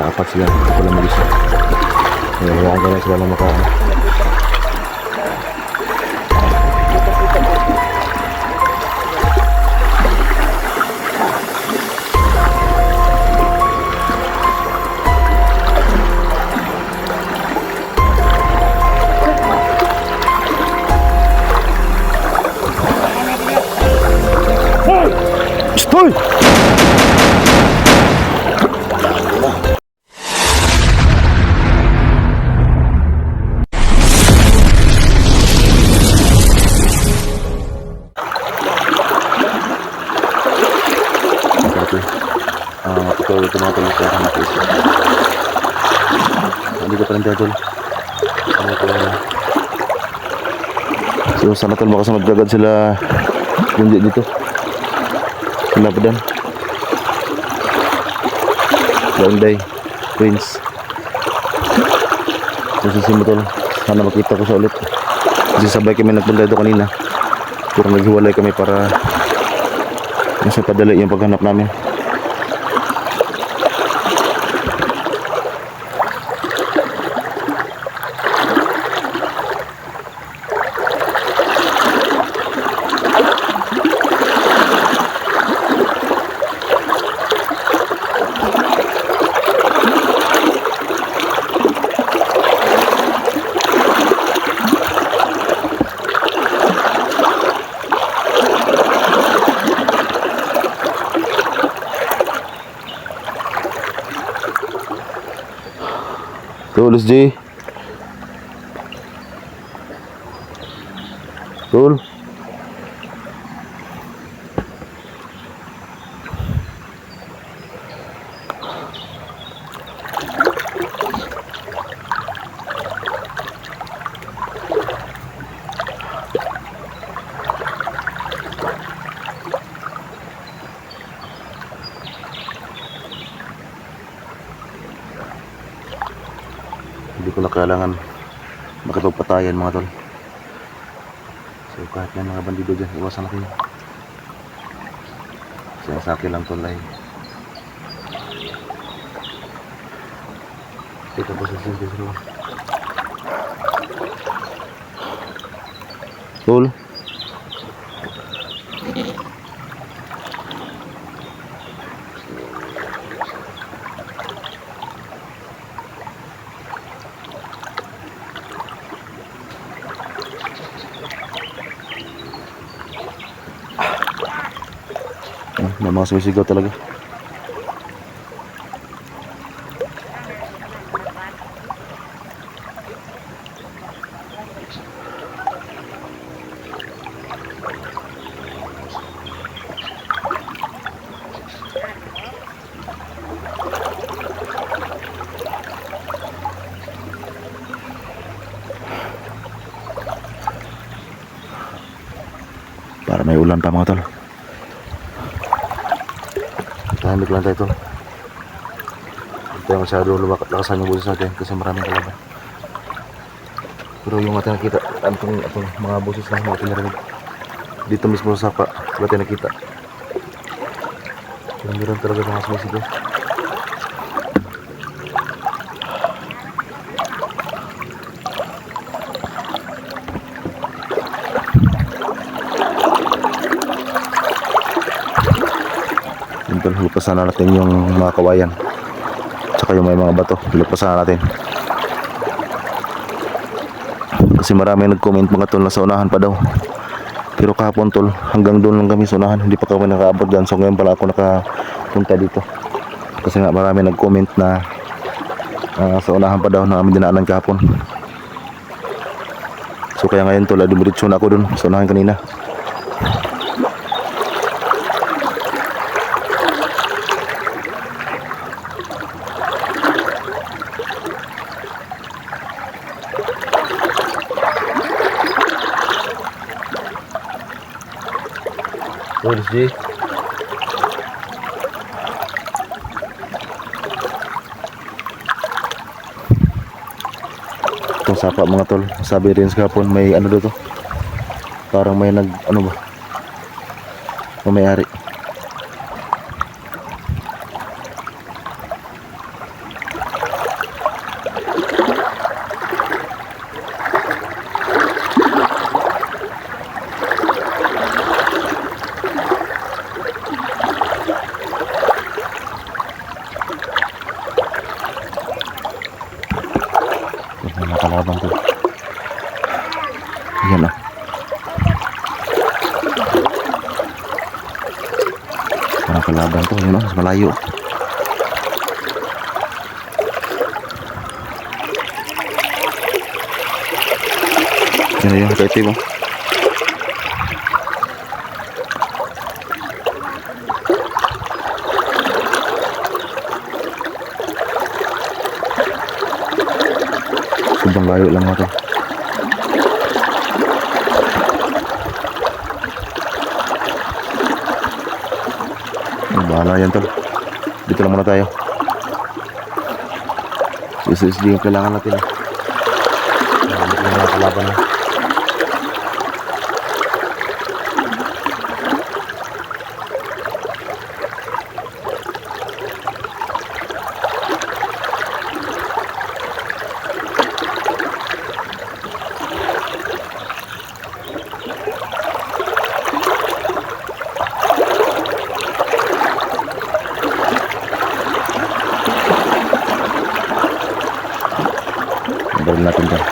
apat sila. Ito lang mag-isa. Hayaan ka lang sila na makaano. Hoy! Ito mga tulis na hanap isa. Hindi ko pa rin dadol. So sana tol baka sa magdagad sila hindi dito. Labadan Launday Prince. Sususin mo tol. Sana makita ko sa ulit. Kasi sabay kami nagpunta dito kanina. Pero naghiwalay kami para mas padali yung paghanap namin. Tulis J. Tul. Hindi ko na kailangan makipagpatayan mga tol. So kahit may mga bandido dyan, iwasan na kayo. Kasi sa akin lang tol ay kita po sa simple bro. Tol. May mga sumisigaw talaga. Para may ulan pa mga tol. Tahimik lang tayo tol. Hindi tayo masyado lakasan yung boses natin kasi maraming kalaban. Pero yung ating nakita, itong mga boses lang yung ating narinig dito mismo sa sapa, wala tayo nakita. Pero meron talaga mga sumisigaw. Lupasan na natin yung mga kawayan tsaka yung may mga bato, lupasan na natin kasi marami nag-comment mga tol na sa unahan pa daw, pero kahapon tol hanggang doon lang kami sa unahan, hindi pa kami nakaabot dyan. So ngayon pala ako nakapunta dito kasi nga marami nag-comment na sa unahan pa daw na aming dinaanan kahapon. So kaya ngayon tol dumiretso na ako doon sa unahan kanina. Tulis G. Itong sapa mga tol, sabi rin sa kapon may ano dito, parang may ano ba, may-ari. Mga kalaban to. Yan ah. Mga kalaban to. Yan ah. Mas malayo. Yan na yun. Ito mo. Sobrang layo lang natin. Bahala yan tol. Dito lang muna tayo. SSD yung kailangan natin. Hindi ko na kalaban na. Baril natin dyan.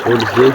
Let's go.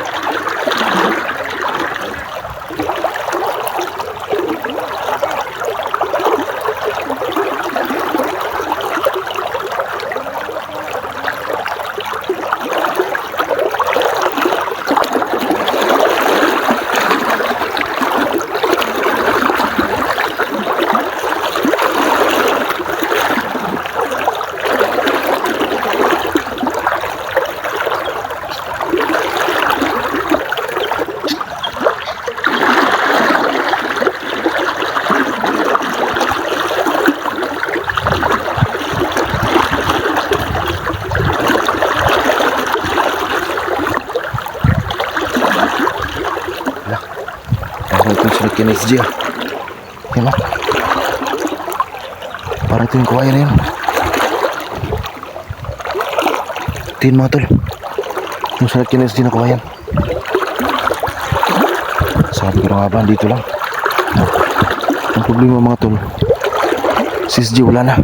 SG ah. Yan o. Parang ito yung kawayan na yun. Ito yun mga tol. Yung sa SG na kawayan. Sabi ko na nga ba, dito lang. Ang problema mga tol, si SG wala na.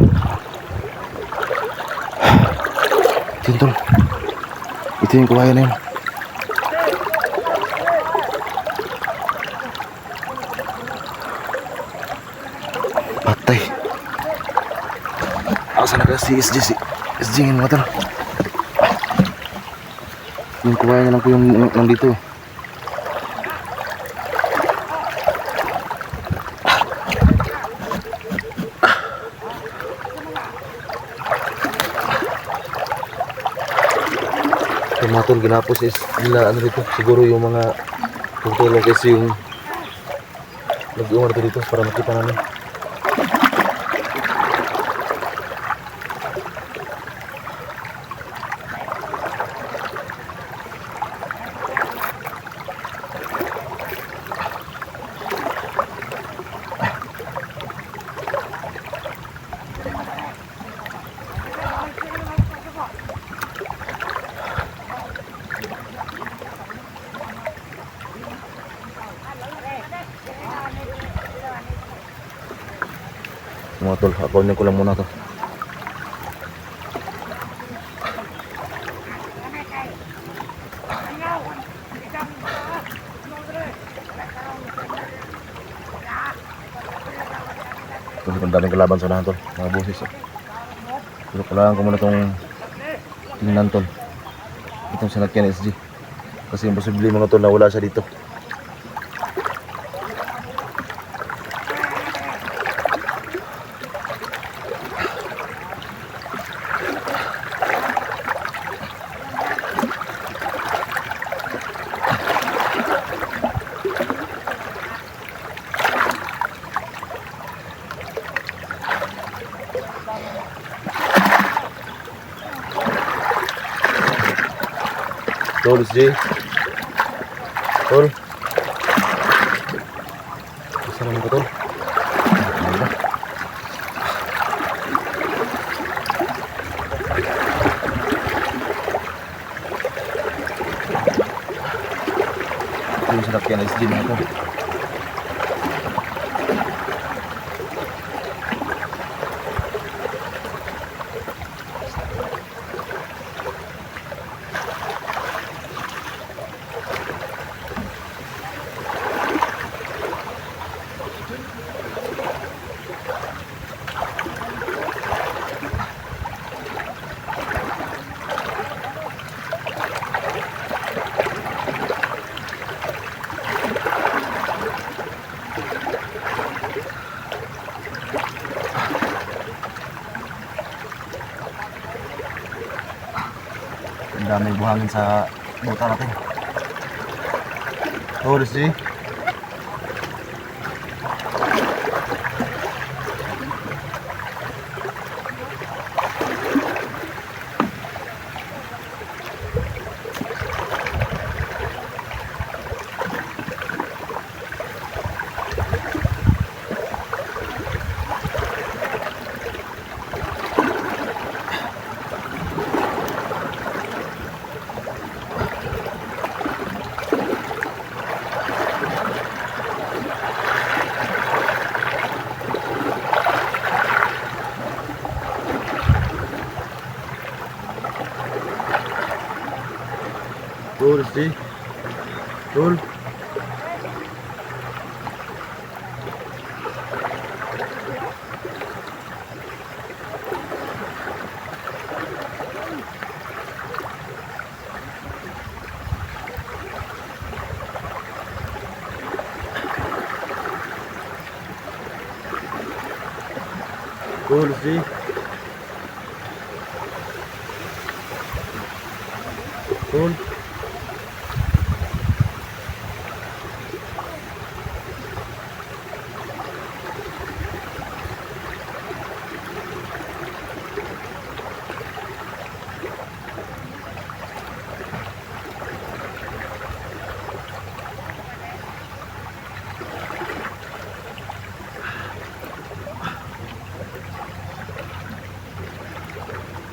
Ito yun tol. Ito yung kawayan na yun. Patay. Asa na ka si SG yung mga tol. Yung kawayan na lang po yung nandito. Yung mga tol ginapos is nila ano dito. Siguro yung mga tutulong kasi yung nag-iwan dito para makita namin. Mga tol, akunin ko lang muna to. Kasi ang daming kalaban sa unahan tol, mga busis. Pero kailangan ko muna itong tingnan tol, itong sinakyan SG. Kasi imposible mga tol na wala siya dito. Tol, SJ. Tol. Isa naman ko, Tol. Ano ba? Ito yung sinakyan SJ mga Tol. Ang daming buhangin sa buta natin. Oh, SJ. Tol, SJ. Tol. Tol, SJ. Tol.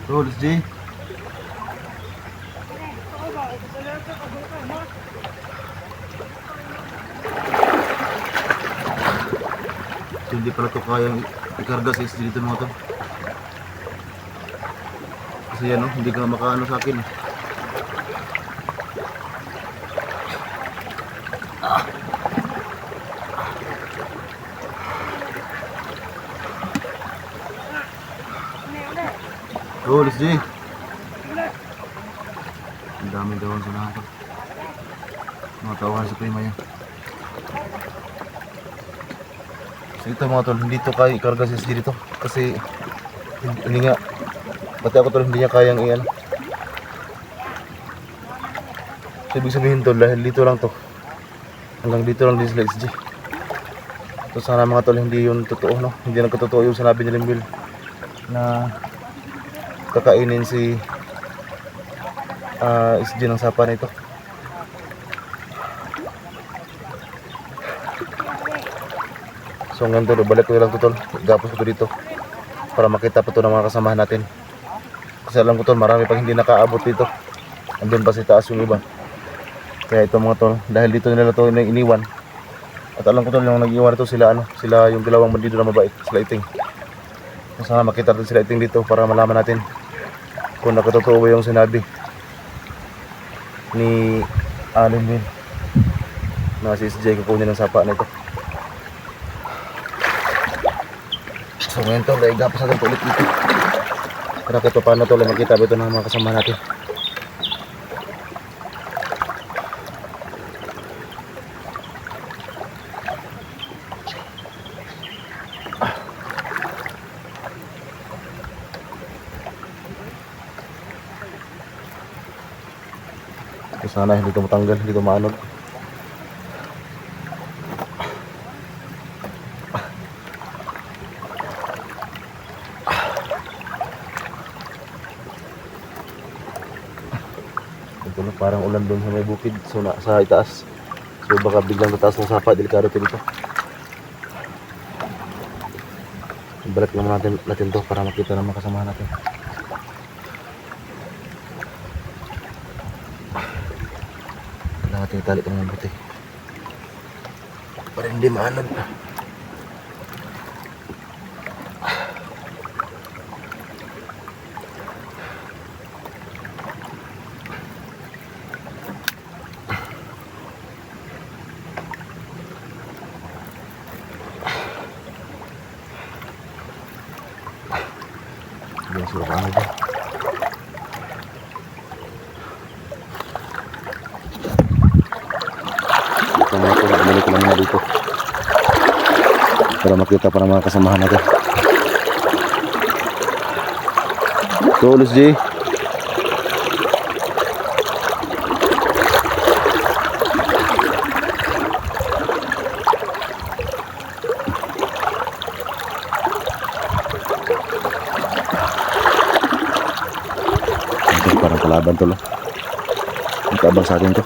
Tol, SJ. Hindi pala ito kayang ikarga sa SJ dito mga Tol. Kasi yan, hindi ka makaano sa akin. Tol, SJ. Ang daming dawan sa nahan, Tol. Mga tawahan sa prima yan. So ito mga Tol, hindi ito kaya ikarga sa SJ dito. Kasi hindi nga, pati ako Tol, hindi niya kayang iyan. So ibig sabihin Tol, dahil dito lang to, hanggang dito lang din sila SJ. So sana mga Tol, hindi yun totoo, no? Hindi nagkatotoo yung sinabi ni Limbil na kakainin si SJ ng sapa nito. So ngayon Tol, balik ko lang to Tol, gapos ko dito para makita pa to ng mga kasamahan natin. Kasi alam ko Tol, marami pang hindi nakaabot dito. Andun pa sa taas yung iba. Kaya ito mga Tol, dahil dito nila to iniwan. At alam ko Tol, yung nag-iwan ito sila sila yung dalawang bandido na mabait, sila Iting. So sana makita natin sila Iting dito para malaman natin kung nakatotoo ba yung sinabi ni Alin din na si SJ kukunin ng sapa na ito. So ngayon Tol, dahil gapos natin ulit dito para kahit paano Tol, makita ba ito ng mga kasama natin. So sana hindi ito matanggal, hindi ito maanod. Ito na pa. parang ulan doon sa may bukid, so sa itaas. So baka biglang tataas ng sapa, delikado to dito. Balik naman natin to para makita ng mga kasamahan natin. Kailangan natin itali ito ng mabuti para hindi maanod. Hindi sila paano dyan. Dito muna ito, balik lang muna dito para makita pa ng mga kasamahan natin. Tulos G. Parang kalaban to lang. Ang kabang sa atin to.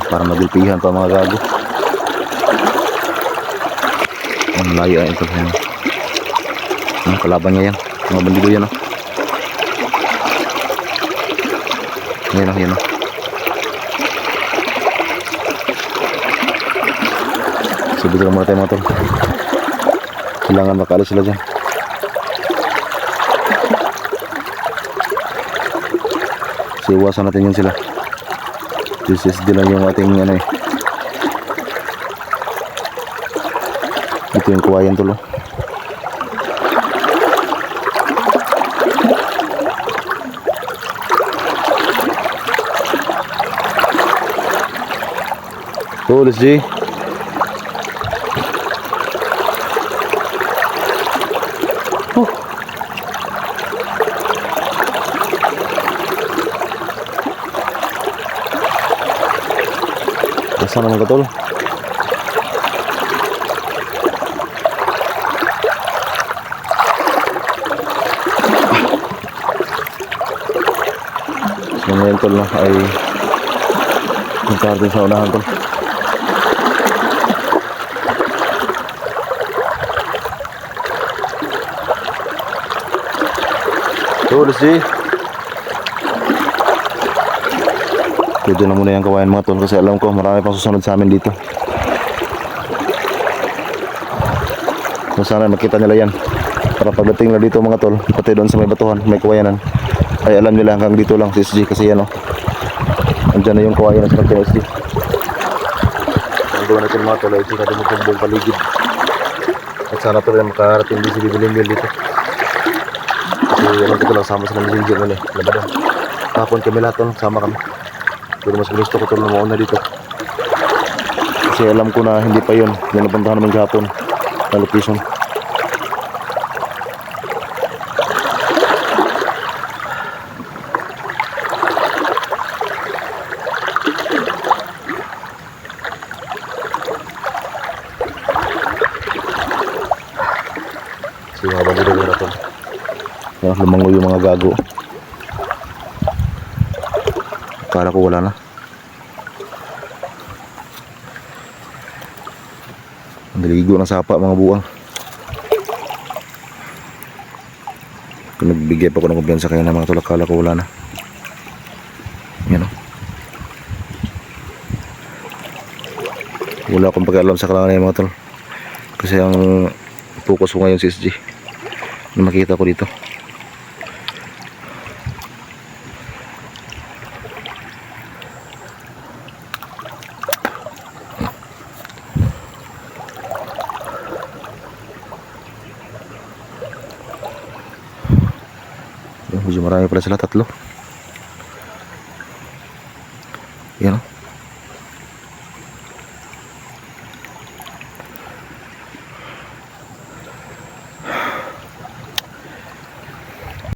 Parang magulpihan pa mga gago. Ang layo ay ito. Ang kalaban niya yan. Mga bandido yan. Yan o, yan o. Subito lang muna tayo mga tol. Kailangan makaalis sila dyan. So iwasan natin yun sila. This is din lang yung ating ano eh. Ito yung kuwayan tulo. Tulis G. Saan naman ka tol? So ngayon tol no, ay magkarating sa unahan tol. Tulis G. Pwede na muna yung kawayan mga tol kasi alam ko marami pang susunod sa amin dito. So sana makita nila yan para pagdating na dito mga tol, pati doon sa may batuhan, may kawayanan, ay alam nila hanggang dito lang si SG kasi yan o. Andyan na yung kawayan sa kanya SG. Ang gawa natin mga tol ay sila din yung buong paligid. At sana tol ay makarating din si Bibilimbil dito. Kasi alam ko lang sama sa messenger nun eh, labadan. Kapon kami lahat tol, sama kami. Pero mas gusto ko tol na mauna dito. Kasi alam ko na hindi pa yun. Yung napuntahan namin kahapon na location. So yung habang dito na tol. Yan, lumangoy yung mga gago. Kala ko wala na. Naligo ng sapa mga buwang. Kung nagbigay pa ko ng kumpiyansa kaya na mga tol, kala ko wala na. Yan o. Wala akong pakialam sa kalangan ng mga tol. Kasi ang focus ko ngayon si SG. Na makita ko dito. Medyo marami pala sila, 3.